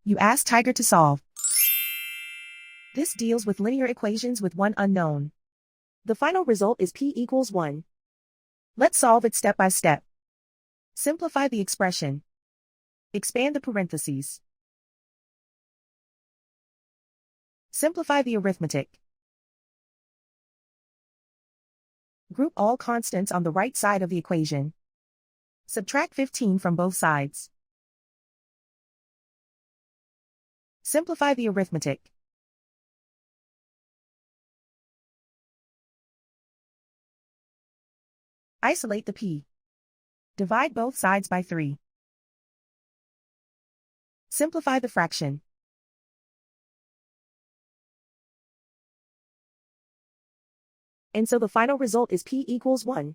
You ask Tiger to solve. This deals with linear equations with one unknown. The final result is p equals 1. Let's solve it step by step. Simplify the expression. Expand the parentheses. Simplify the arithmetic. Group all constants on the right side of the equation. Subtract 15 from both sides. Simplify the arithmetic. Isolate the p. Divide both sides by 3. Simplify the fraction. And so the final result is p equals 1.